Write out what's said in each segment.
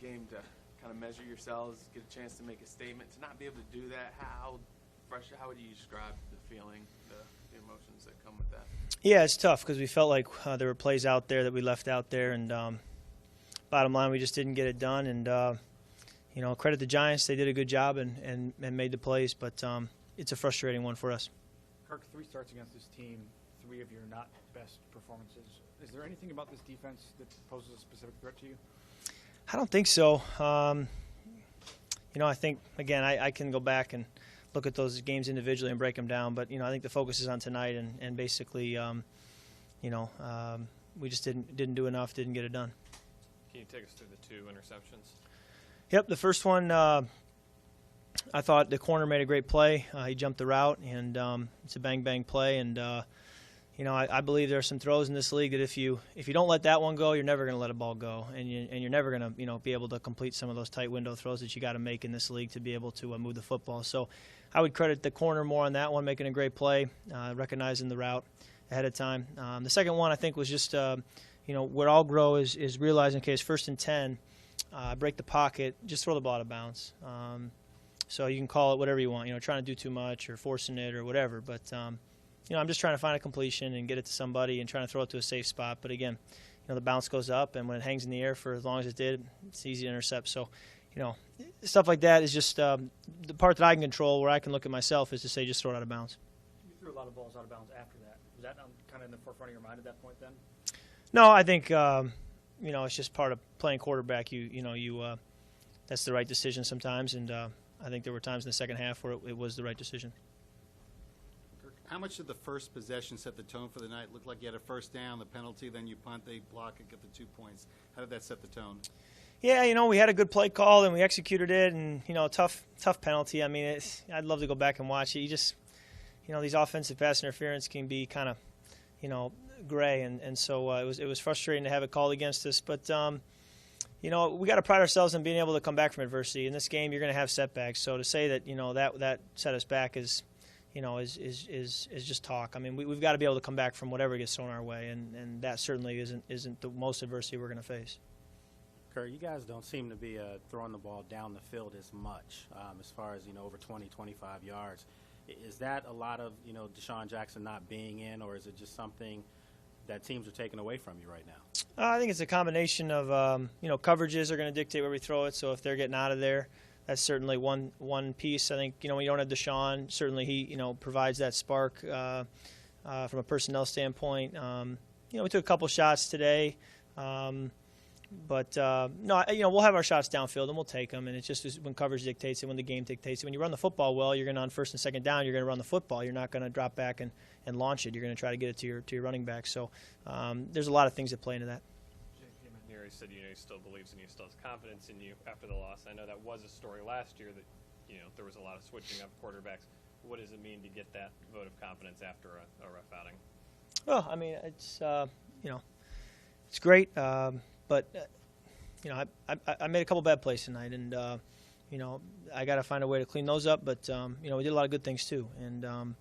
game to kind of measure yourselves, get a chance to make a statement. To not be able to do that, how would you describe the feeling, the emotions that come with that? Yeah, it's tough because we felt like there were plays out there that we left out there, and bottom line, we just didn't get it done. And credit the Giants; they did a good job and made the plays, but it's a frustrating one for us. Kirk, 3 starts against this team, 3 of your not best performances. Is there anything about this defense that poses a specific threat to you? I don't think so. I think, again, I can go back and look at those games individually and break them down, but, I think the focus is on tonight, and basically, we just didn't do enough, didn't get it done. Can you take us through the 2 interceptions? Yep, the first one, I thought the corner made a great play. He jumped the route, and it's a bang-bang play, and I believe there are some throws in this league that if you don't let that one go, you're never going to let a ball go, and you're never going to be able to complete some of those tight window throws that you got to make in this league to be able to move the football. So I would credit the corner more on that one, making a great play, recognizing the route ahead of time. The second one I think was just where I'll grow is realizing, okay, it's 1st and 10, break the pocket, just throw the ball out of bounds. So you can call it whatever you want, trying to do too much or forcing it or whatever, but I'm just trying to find a completion and get it to somebody and trying to throw it to a safe spot. But again, the bounce goes up, and when it hangs in the air for as long as it did, it's easy to intercept. So, stuff like that is just the part that I can control, where I can look at myself, is to say just throw it out of bounds. You threw a lot of balls out of bounds after that. Was that kind of in the forefront of your mind at that point then? No, I think it's just part of playing quarterback. That's the right decision sometimes, and I think there were times in the second half where it was the right decision. How much did the first possession set the tone for the night? Looked like you had a first down, the penalty, then you punt, they block it, get the 2 points. How did that set the tone? Yeah, we had a good play call and we executed it, and tough penalty. I mean, I'd love to go back and watch it. You just, these offensive pass interference can be kind of, gray, and so it was frustrating to have it called against us. But we got to pride ourselves on being able to come back from adversity. In this game, you're going to have setbacks. So to say that that set us back is just talk. I mean, we've got to be able to come back from whatever gets thrown our way, and that certainly isn't the most adversity we're going to face. Kirk, you guys don't seem to be throwing the ball down the field as much, as far as over 20, 25 yards. Is that a lot of Deshaun Jackson not being in, or is it just something that teams are taking away from you right now? I think it's a combination of coverages are going to dictate where we throw it. So if they're getting out of there, that's certainly one piece. I think when you don't have Deshaun, certainly he provides that spark from a personnel standpoint. We took a couple shots today, but we'll have our shots downfield and we'll take them. And it's just when coverage dictates it, when the game dictates it. When you run the football well, you're going to on 1st and 2nd down, you're going to run the football. You're not going to drop back and launch it. You're going to try to get it to your running back. So there's a lot of things that play into that. He said he still believes in you, still has confidence in you after the loss. I know that was a story last year that there was a lot of switching up quarterbacks. What does it mean to get that vote of confidence after a rough outing? Well, I mean, it's it's great, but I made a couple bad plays tonight, and I got to find a way to clean those up. But we did a lot of good things too, and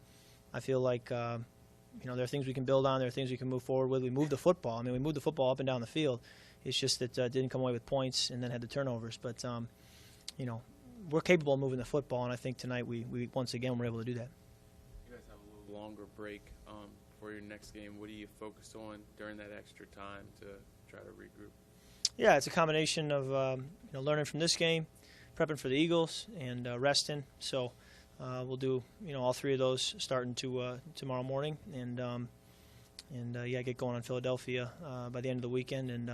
I feel like there are things we can build on. There are things we can move forward with. We moved the football. I mean, we moved the football up and down the field. It's just that didn't come away with points and then had the turnovers. But, we're capable of moving the football, and I think tonight we once again were able to do that. You guys have a little longer break for your next game. What do you focus on during that extra time to try to regroup? Yeah, it's a combination of learning from this game, prepping for the Eagles, and resting. So we'll do all 3 of those starting tomorrow morning, and get going on Philadelphia by the end of the weekend, and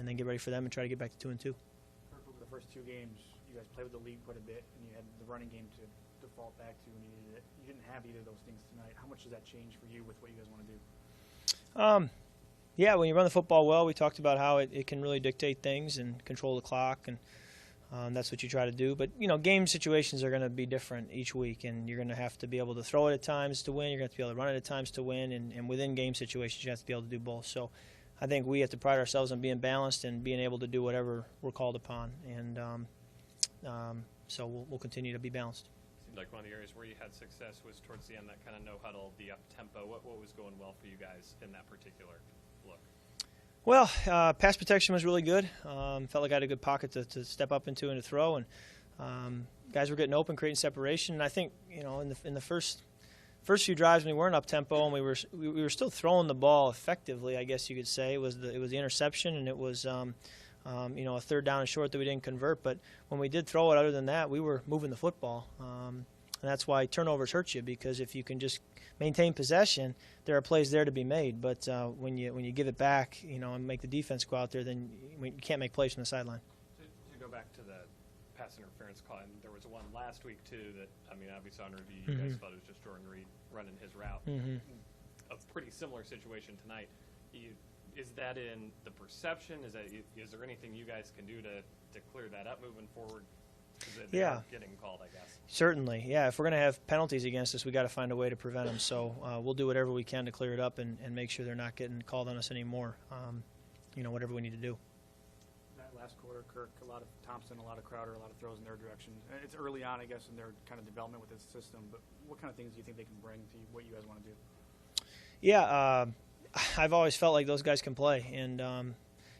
then get ready for them and try to get back to 2-2. Over the first 2 games, you guys played with the league quite a bit, and you had the running game to default back to when you needed it. You didn't have either of those things tonight. How much does that change for you with what you guys want to do? Yeah, when you run the football well, we talked about how it can really dictate things and control the clock, and that's what you try to do. But, game situations are going to be different each week, and you're going to have to be able to throw it at times to win. You're going to have to be able to run it at times to win, and within game situations, you have to be able to do both. So I think we have to pride ourselves on being balanced and being able to do whatever we're called upon. And so we'll continue to be balanced. Seemed like one of the areas where you had success was towards the end, that kind of no-huddle, the up-tempo. What was going well for you guys in that particular look? Well, pass protection was really good. Felt like I had a good pocket to step up into and to throw, and guys were getting open, creating separation. And I think in the first few drives when we weren't up tempo and we were still throwing the ball effectively, I guess you could say. It was the interception, and it was a third down and short that we didn't convert. But when we did throw it, other than that, we were moving the football. And that's why turnovers hurt you, because if you can just maintain possession, there are plays there to be made. But when you give it back, and make the defense go out there, then you can't make plays from the sideline. To go back to the pass interference call, and there was one last week too that, obviously on review you guys thought it was just Jordan Reed running his route. A pretty similar situation tonight. Is that in the perception? Is there anything you guys can do to clear that up moving forward? They are getting called, I guess. Certainly, yeah. If we're going to have penalties against us, we got to find a way to prevent them. So we'll do whatever we can to clear it up and make sure they're not getting called on us anymore. Whatever we need to do. That last quarter, Kirk, a lot of Thompson, a lot of Crowder, a lot of throws in their direction. It's early on, I guess, in their kind of development with this system. But what kind of things do you think they can bring to what you guys want to do? Yeah, I've always felt like those guys can play, and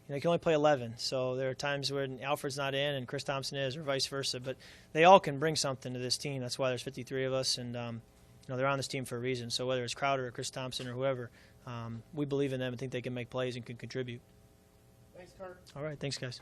you can only play 11, so there are times when Alfred's not in and Chris Thompson is, or vice versa. But they all can bring something to this team. That's why there's 53 of us, and they're on this team for a reason. So whether it's Crowder or Chris Thompson or whoever, we believe in them and think they can make plays and can contribute. Thanks, Kirk. All right, thanks, guys.